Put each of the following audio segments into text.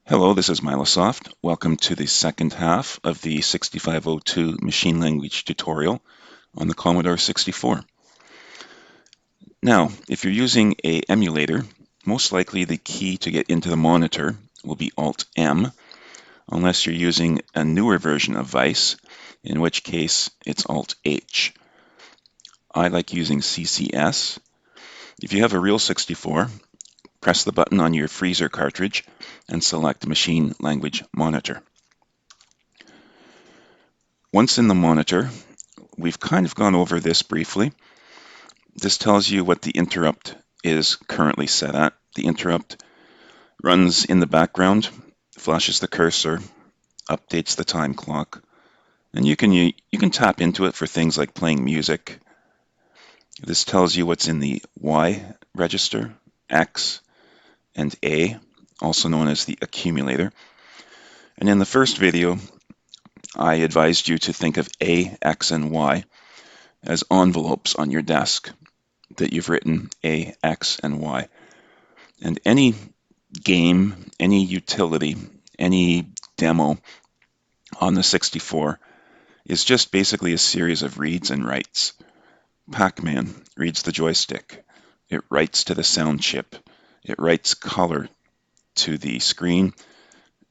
Hello, this is Milosoft. Welcome to the second half of the 6502 machine language tutorial on the Commodore 64. Now, if you're using an emulator, most likely the key to get into the monitor will be Alt-M, unless you're using a newer version of Vice, in which case it's Alt-H. I like using CCS. If you have a real 64, press the button on your freezer cartridge and select Machine Language Monitor. Once in the monitor, we've kind of gone over this briefly. This tells you what the interrupt is currently set at. The interrupt runs in the background, flashes the cursor, updates the time clock, and you can tap into it for things like playing music. This tells you what's in the Y register, X, and A, also known as the accumulator. And in the first video, I advised you to think of A, X, and Y as envelopes on your desk that you've written A, X, and Y. And any game, any utility, any demo on the 64 is just basically a series of reads and writes. Pac-Man reads the joystick. It writes to the sound chip. It writes color to the screen.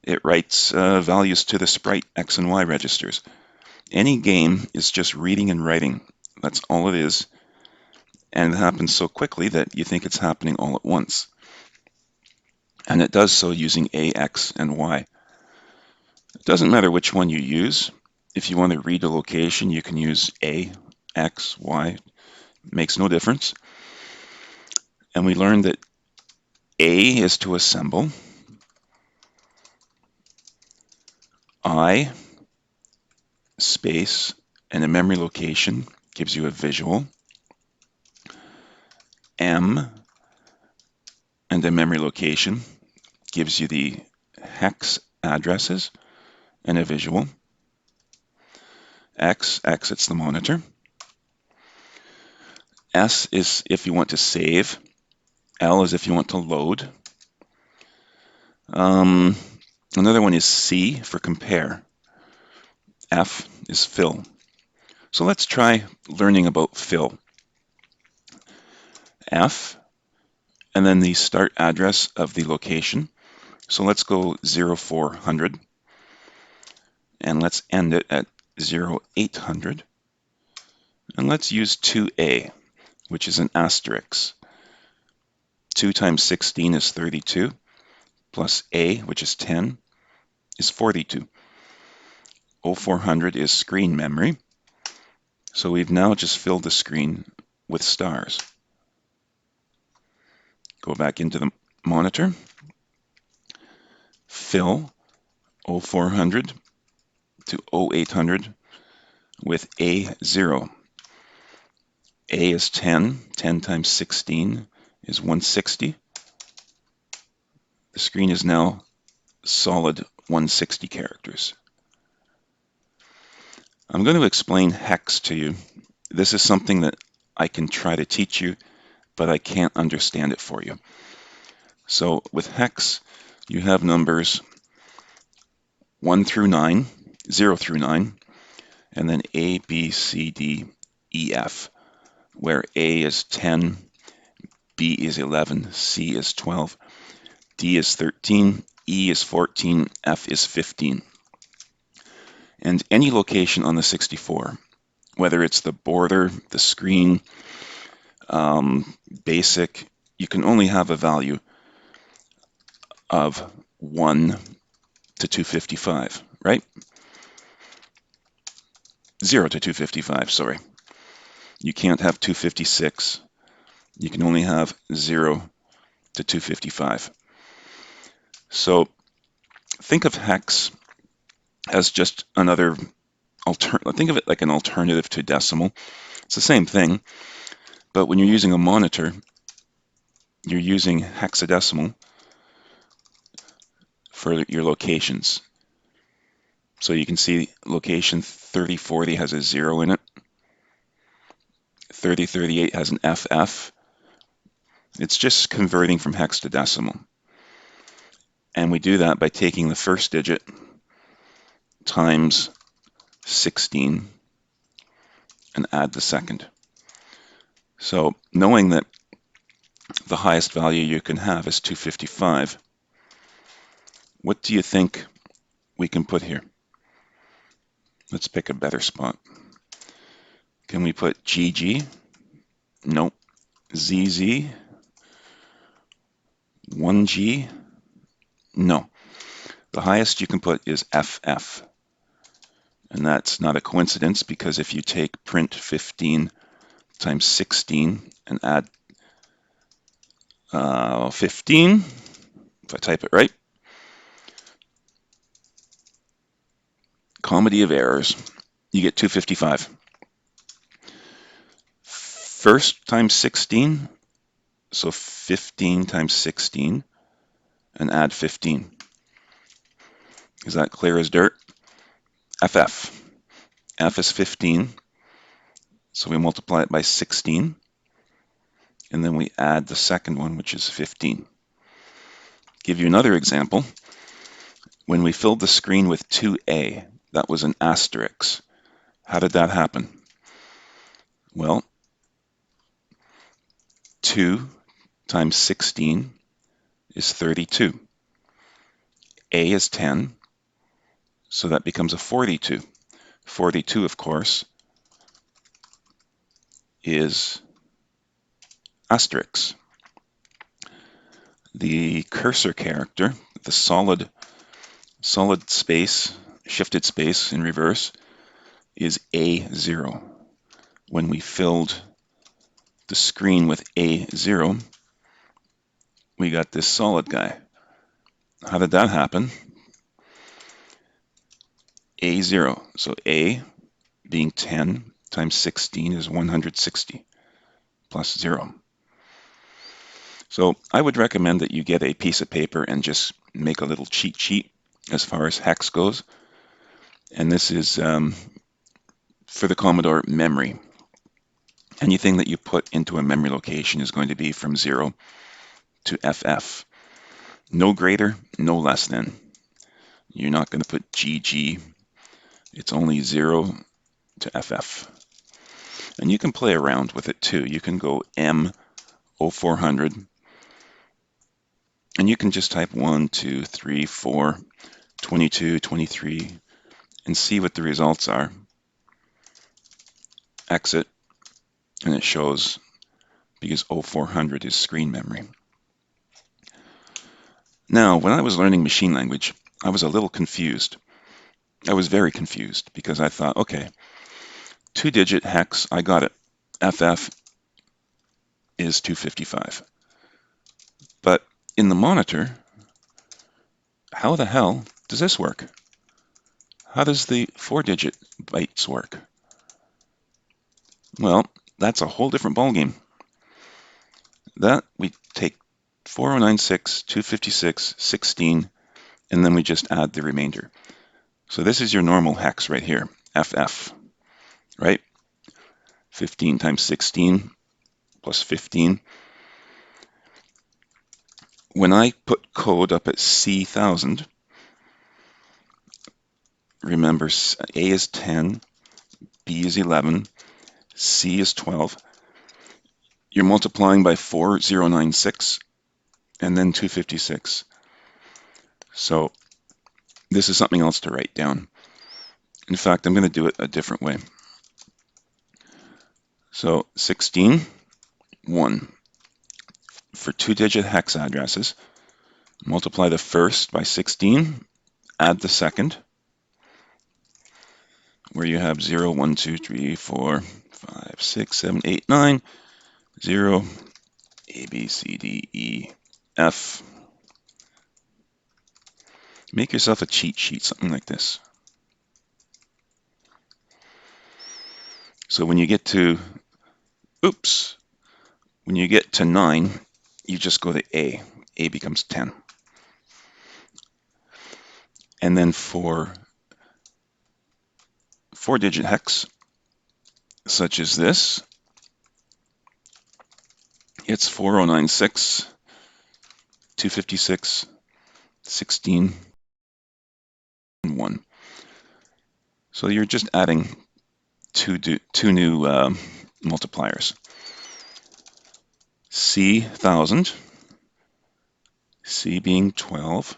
It writes values to the sprite X and Y registers. Any game is just reading and writing. That's all it is. And it happens so quickly that you think it's happening all at once. And it does so using A, X, and Y. It doesn't matter which one you use. If you want to read a location, you can use A, X, Y. It makes no difference. And we learned that A is to assemble. I, space, and a memory location gives you a visual. M and a memory location gives you the hex addresses and a visual. X exits the monitor. S is if you want to save. L is if you want to load. Another one is C for compare. F is fill. So let's try learning about fill. F, and then the start address of the location. So let's go 0400, and let's end it at 0800. And let's use 2A, which is an asterisk. 2 times 16 is 32, plus A, which is 10, is 42. 0400 is screen memory. So we've now just filled the screen with stars. Go back into the monitor. Fill 0400 to 0800 with A0. A is 10. 10 times 16 is 160. The screen is now solid 160 characters. I'm going to explain hex to you. This is something that I can try to teach you, but I can't understand it for you. So with hex, you have numbers 1 through 9, 0 through 9, and then A, B, C, D, E, F, where A is 10, B is 11, C is 12, D is 13, E is 14, F is 15. And any location on the 64, whether it's the border, the screen, basic, you can only have a value of 1 to 255, right? 0 to 255, sorry. You can't have 256. You can only have 0 to 255. So think of hex as just another think of it like an alternative to decimal. It's the same thing, but when you're using a monitor, you're using hexadecimal for your locations. So you can see location 3040 has a 0 in it. 3038 has an FF. It's just converting from hex to decimal. And we do that by taking the first digit times 16 and add the second. So knowing that the highest value you can have is 255, what do you think we can put here? Let's pick a better spot. Can we put GG? Nope. ZZ? 1G? No. The highest you can put is FF. And that's not a coincidence, because if you take print 15 times 16 and add 15, if I type it right, comedy of errors, you get 255. First times 16, so 15 times 16, and add 15. Is that clear as dirt? FF. F is 15, so we multiply it by 16, and then we add the second one, which is 15. Give you another example. When we filled the screen with 2A, that was an asterisk. How did that happen? Well, 2 times 16 is 32. A is 10, so that becomes a 42. 42, of course, is asterisk. The cursor character, the solid space, shifted space in reverse, is A0. When we filled the screen with A0, we got this solid guy. How did that happen? A0. So A being 10 times 16 is 160 plus 0. So I would recommend that you get a piece of paper and just make a little cheat sheet as far as hex goes. And this is for the Commodore memory. Anything that you put into a memory location is going to be from 0 to FF. No greater, no less than. You're not going to put GG. It's only 0 to FF. And you can play around with it too. You can go M0400, and you can just type 1, 2, 3, 4, 22, 23, and see what the results are. Exit, and it shows, because 0400 is screen memory. Now, when I was learning machine language, I was a little confused. I was very confused, because I thought, okay, 2-digit hex, I got it. FF is 255. But in the monitor, how the hell does this work? How does the 4-digit bytes work? Well, that's a whole different ballgame. That we take 4096, 256, 16, and then we just add the remainder. So this is your normal hex right here, FF, right? 15 times 16 plus 15. When I put code up at C1000, remember A is 10, B is 11, C is 12. You're multiplying by 4096 and then 256. So this is something else to write down. In fact, I'm going to do it a different way. So 16, 1. For 2-digit hex addresses, multiply the first by 16, add the second, where you have 0, 1, 2, 3, 4, 5, 6, 7, 8, 9, 0, A, B, C, D, E, F. Make yourself a cheat sheet, something like this. So when you get to, when you get to 9, you just go to A. A becomes 10. And then for 4-digit hex, such as this, it's 4096, 256, 16, and 1. So you're just adding two new multipliers. C 1000, C being 12,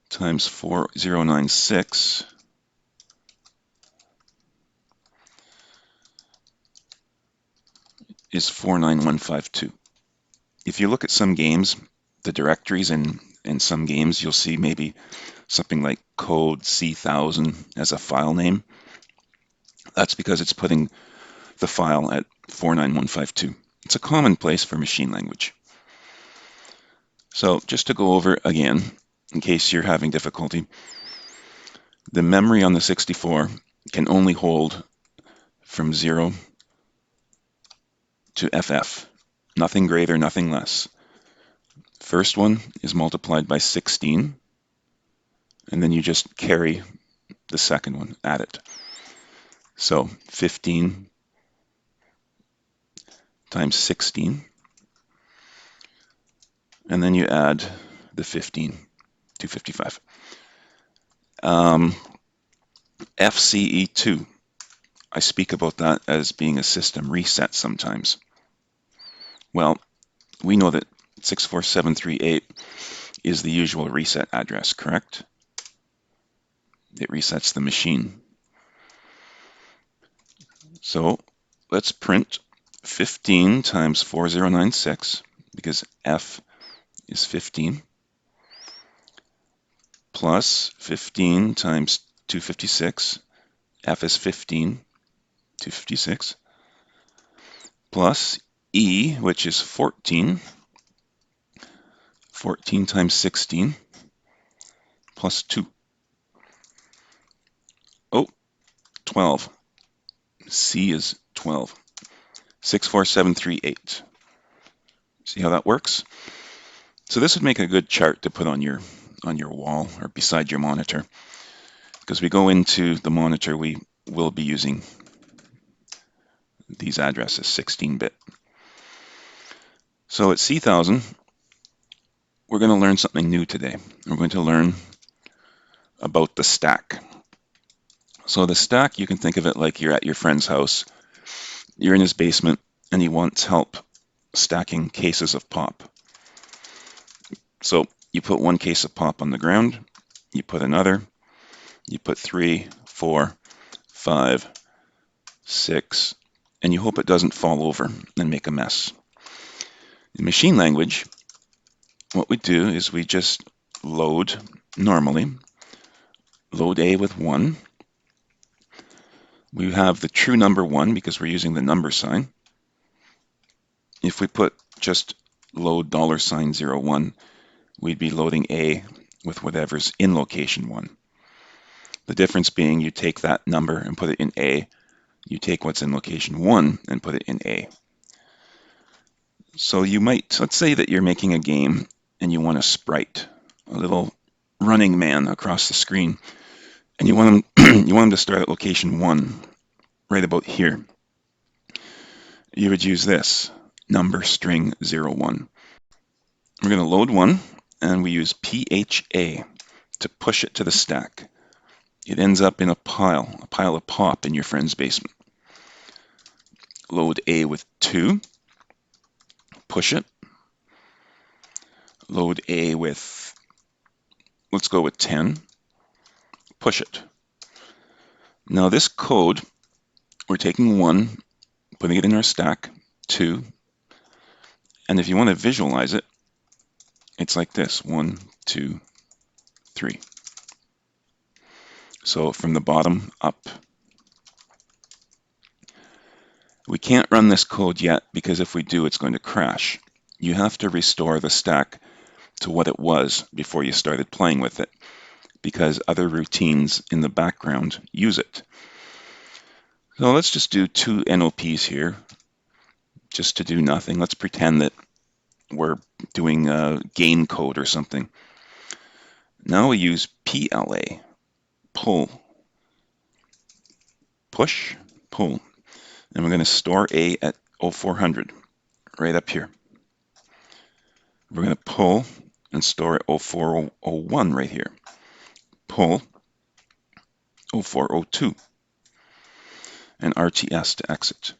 times 4096 is 49152. If you look at some games, the directories in some games, you'll see maybe something like code C1000 as a file name. That's because it's putting the file at 49152. It's a common place for machine language. So just to go over again, in case you're having difficulty, the memory on the 64 can only hold from 0 to FF. Nothing greater, nothing less. First one is multiplied by 16, and then you just carry the second one, add it. So 15 times 16, and then you add the 15, 255. FCE2, I speak about that as being a system reset sometimes. Well, we know that 64738 is the usual reset address, correct? It resets the machine. So let's print 15 times 4096, because F is 15, plus 15 times 256, F is 15, 256, plus E, which is 14, 14 times 16, plus 2. Oh, 12. C is 12. 64738. See how that works? So this would make a good chart to put on your wall or beside your monitor. Because we go into the monitor, we will be using these addresses, 16-bit. So at C1000, we're going to learn something new today. We're going to learn about the stack. So the stack, you can think of it like you're at your friend's house. You're in his basement, and he wants help stacking cases of pop. So you put one case of pop on the ground, you put another, you put 3, 4, 5, 6, and you hope it doesn't fall over and make a mess. In machine language, what we do is we just load normally, load A with 1. We have the true number 1 because we're using the number sign. If we put just load $01, we'd be loading A with whatever's in location 1. The difference being you take that number and put it in A, you take what's in location 1 and put it in A. So you might, let's say that you're making a game and you want a sprite, a little running man across the screen, and you want him to start at location 1, right about here. You would use this, number string 01. We're going to load 1, and we use PHA to push it to the stack. It ends up in a pile of pop in your friend's basement. Load A with 2, push it. Load A with, let's go with 10, push it. Now this code, we're taking 1, putting it in our stack, 2, and if you want to visualize it, it's like this, 1, 2, 3. So from the bottom up. We can't run this code yet because if we do, it's going to crash. You have to restore the stack to what it was before you started playing with it, because other routines in the background use it. So let's just do 2 NOPs here, just to do nothing. Let's pretend that we're doing a gain code or something. Now we use PLA, pull, push, pull. And we're going to store A at 0400, right up here. We're going to pull and store at 0401 right here. Pull 0402 and RTS to exit.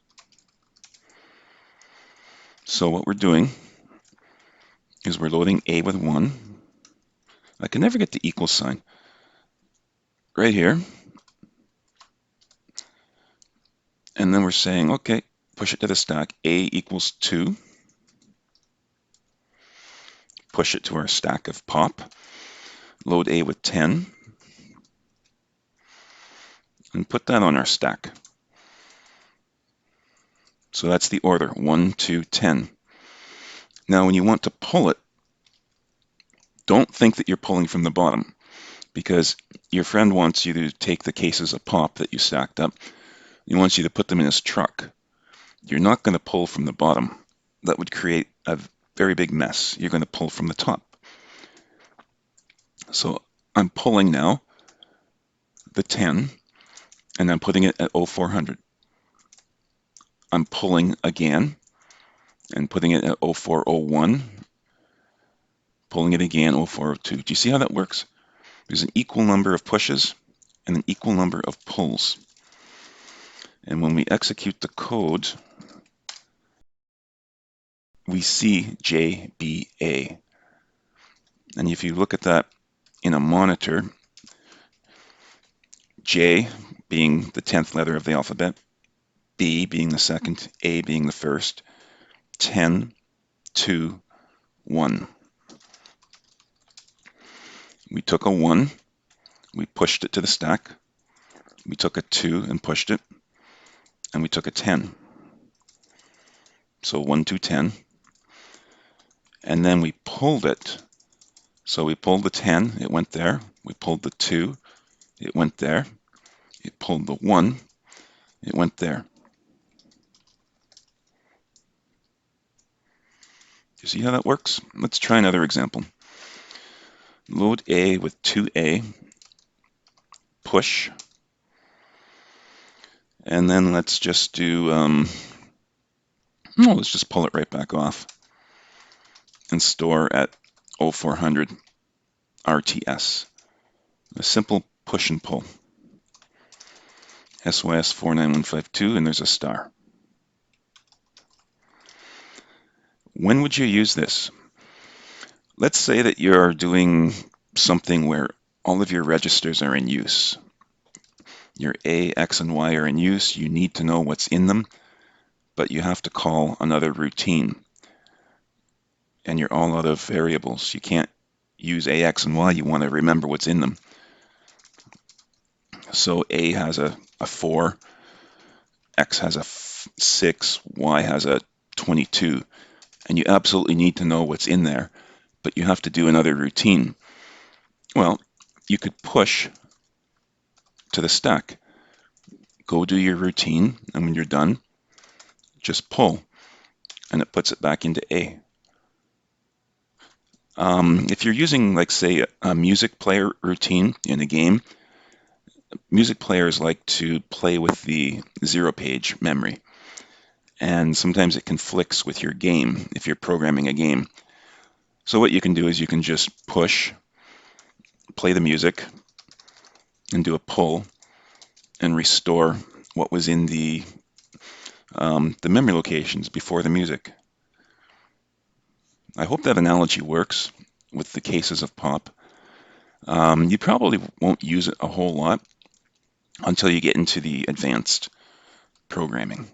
So what we're doing is we're loading A with 1. I can never get the equal sign. Right here. And then we're saying, okay, push it to the stack. A equals 2. Push it to our stack of pop. Load A with 10. And put that on our stack. So that's the order, 1, 2, 10. Now when you want to pull it, don't think that you're pulling from the bottom, because your friend wants you to take the cases of pop that you stacked up. He wants you to put them in his truck. You're not going to pull from the bottom. That would create a very big mess. You're going to pull from the top. So I'm pulling now the 10, and I'm putting it at 0400. I'm pulling again and putting it at 0401, pulling it again 0402. Do you see how that works? There's an equal number of pushes and an equal number of pulls. And when we execute the code, we see JBA. And if you look at that in a monitor, J being the 10th letter of the alphabet, B being the second, A being the first, 10, 2, 1. We took a 1, we pushed it to the stack. We took a 2 and pushed it, and we took a 10. So 1, 2, 10. And then we pulled it. So we pulled the 10, it went there. We pulled the 2, it went there. It pulled the 1, it went there. You see how that works? Let's try another example. Load A with 2A, push, and then let's just do, let's just pull it right back off and store at 0400 RTS. A simple push and pull. SYS 49152, and there's a star. When would you use this? Let's say that you're doing something where all of your registers are in use. Your A, X, and Y are in use. You need to know what's in them, but you have to call another routine. And you're all out of variables. You can't use A, X, and Y. You want to remember what's in them. So A has a 4, X has a 6, Y has a 22. And you absolutely need to know what's in there, but you have to do another routine. Well, you could push to the stack. Go do your routine, and when you're done, just pull, and it puts it back into A. If you're using, like, say, a music player routine in a game, music players like to play with the zero-page memory, and sometimes it conflicts with your game if you're programming a game. So what you can do is you can just push, play the music, and do a pull, and restore what was in the memory locations before the music. I hope that analogy works with the cases of pop. You probably won't use it a whole lot until you get into the advanced programming.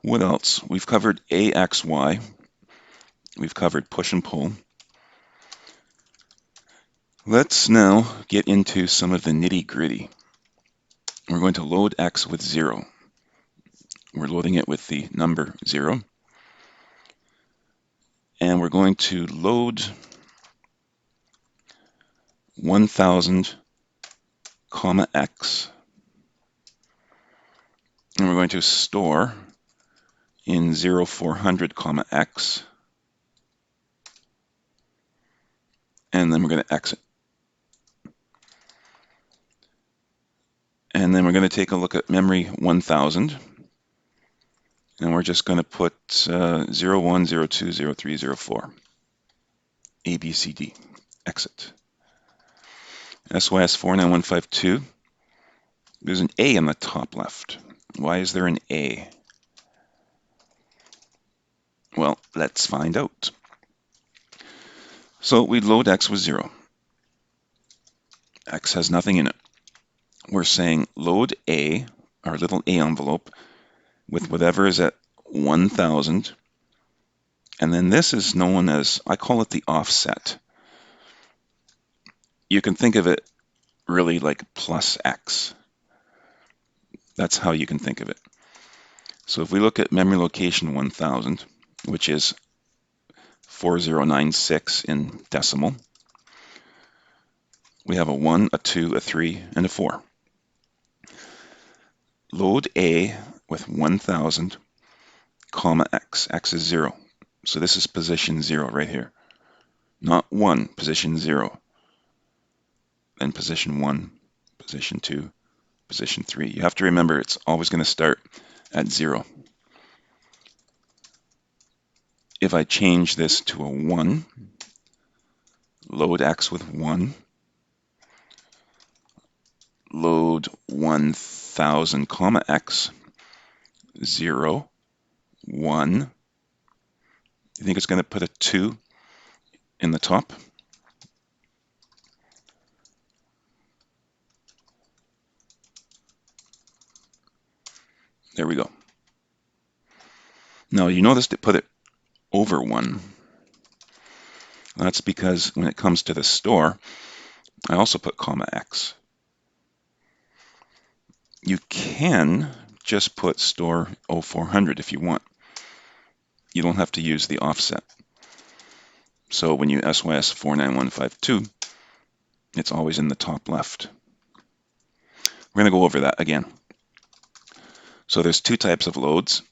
What else? We've covered A, X, Y. We've covered push and pull. Let's now get into some of the nitty-gritty. We're going to load X with 0. We're loading it with the number 0. And we're going to load 1000, X. And we're going to store in 0400, X. And then we're going to exit. And then we're going to take a look at memory 1000. And we're just going to put 0, 1, 0, 2, 0, 3, 0, 4. A, B, C, D. Exit. SYS 49152. There's an A on the top left. Why is there an A? Well, let's find out. So we load X with 0. X has nothing in it. We're saying load A, our little A envelope, with whatever is at 1,000. And then this is known as, I call it the offset. You can think of it really like plus X. That's how you can think of it. So if we look at memory location 1000, which is 4096 in decimal, we have a 1, a 2, a 3, and a 4. Load A with 1000, comma X. X is 0. So this is position 0 right here. Not 1, position 0. Then position 1, position 2, position 3. You have to remember it's always going to start at 0. If I change this to a 1, load X with 1, load 1000, comma X, 0, 1. You think it's going to put a 2 in the top? There we go. Now you noticed it put it over 1. That's because when it comes to the store, I also put comma X. You can just put store 0400 if you want. You don't have to use the offset. So when you SYS 49152, it's always in the top left. We're going to go over that again. So there's two types of loads.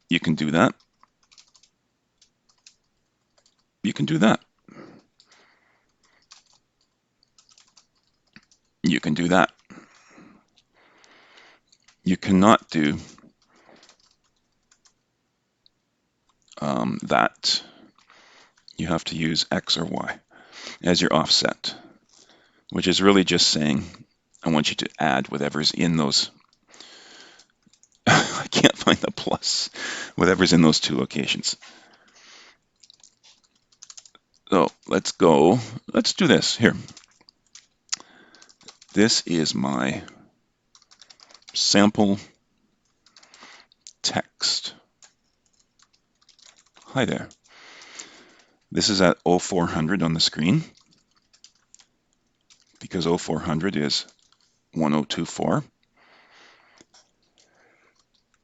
You can do that. You can do that. You can do that. You cannot do that. You have to use X or Y as your offset, which is really just saying, I want you to add whatever's in those. I can't find the plus. Whatever's in those two locations. So let's go. Let's do this here. This is my sample text. Hi there. This is at 0400 on the screen because 0400 is 1024.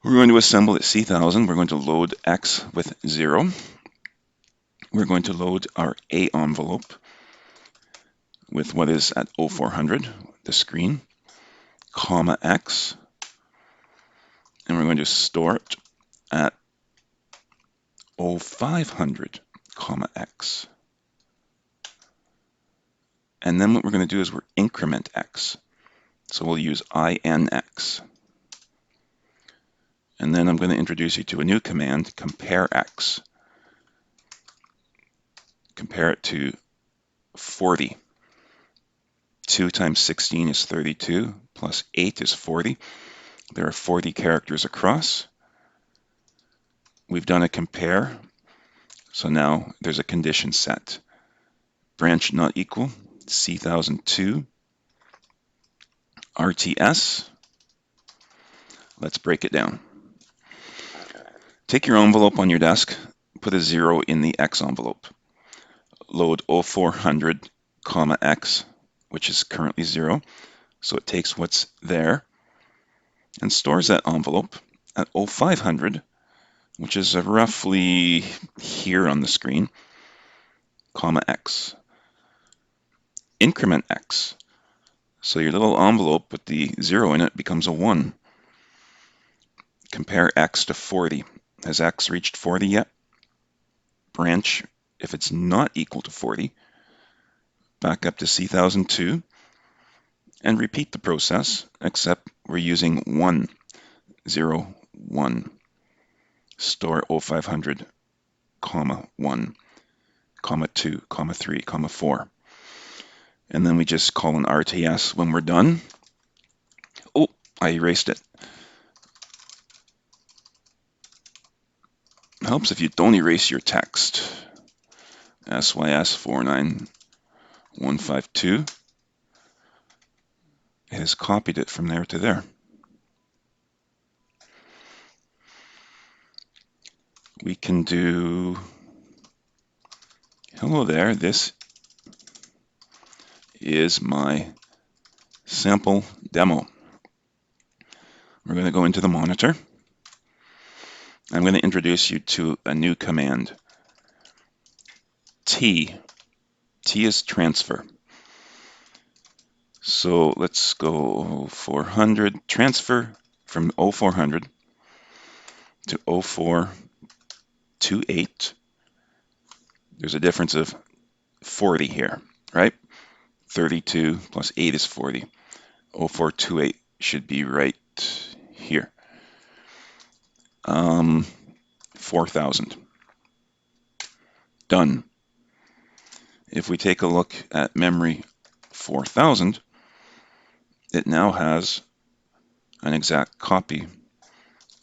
We're going to assemble at C1000. We're going to load X with 0. We're going to load our A envelope with what is at 0400, the screen, comma X. And we're going to store it at 0500, comma X. And then what we're going to do is we're increment X. So we'll use INX. And then I'm going to introduce you to a new command, compare X. Compare it to 40. 2 times 16 is 32, plus 8 is 40. There are 40 characters across. We've done a compare, so now there's a condition set. Branch not equal, C1002, RTS. Let's break it down. Take your envelope on your desk, put a 0 in the X envelope. Load 0400, comma X, which is currently 0. So it takes what's there and stores that envelope at 0500, which is roughly here on the screen, comma X. Increment X. So your little envelope with the 0 in it becomes a 1. Compare X to 40. Has X reached 40 yet? Branch, if it's not equal to 40, back up to C1002 and repeat the process, except we're using 1, 0, 1. store 0500, comma 1, comma 2, comma 3, comma 4. And then we just call an RTS when we're done. Oh, I erased it. It helps if you don't erase your text. SYS 49152. It has copied it from there to there. We can do, hello there, this is my sample demo. We're going to go into the monitor. I'm going to introduce you to a new command. T is transfer. So let's go 400, transfer from 0400 to 0428. There's a difference of 40 here, right? 32 plus 8 is 40. 0428 should be right here. 4,000. Done. If we take a look at memory 4,000, it now has an exact copy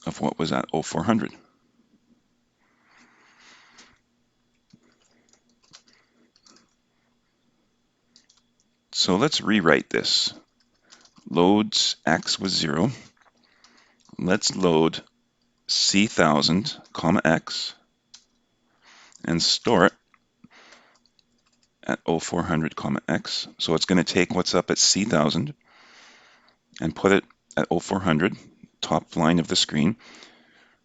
of what was at 0400. So let's rewrite this. Loads x was 0. Let's load C1000, comma x, and store it at 0400, comma x. So it's going to take what's up at C1000 and put it at 0400, top line of the screen,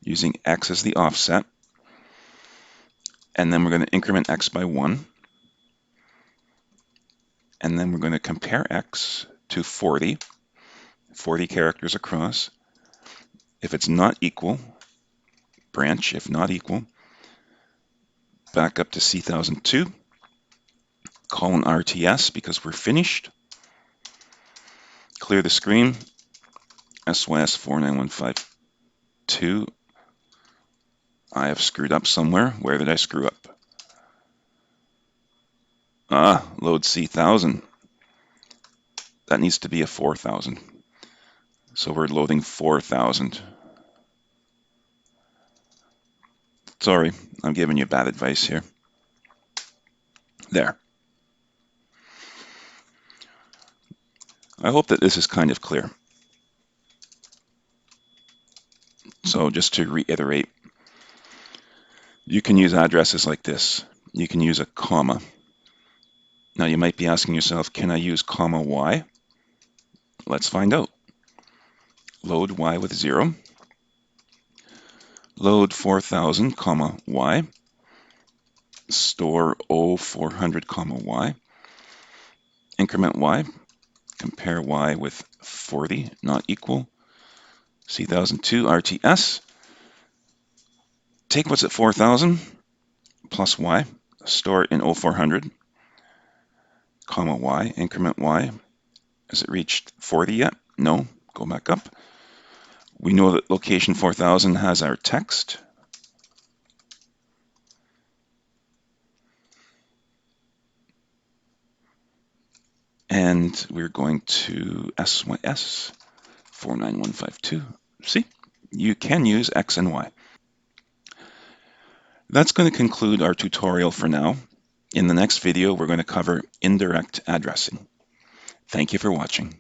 using x as the offset. And then we're going to increment x by 1. And then we're going to compare x to 40 characters across. If it's not equal, branch. If not equal, back up to C1002. Call an RTS because we're finished. Clear the screen. SYS 49152. I have screwed up somewhere. Where did I screw up? Load C1000. That needs to be a 4,000. So we're loading 4,000. Sorry, I'm giving you bad advice here. There. I hope that this is kind of clear. So just to reiterate, you can use addresses like this. You can use a comma. Now you might be asking yourself, can I use comma y? Let's find out. Load y with 0. Load 4,000, comma y. Store 0400, comma y. Increment y. Compare y with 40, not equal. C1002 RTS. Take what's at 4,000 plus y. Store it in 0400, comma y. Increment y. Has it reached 40 yet? No. Go back up. We know that location 4000 has our text. And we're going to SYS 49152. See, you can use X and Y. That's going to conclude our tutorial for now. In the next video, we're going to cover indirect addressing. Thank you for watching.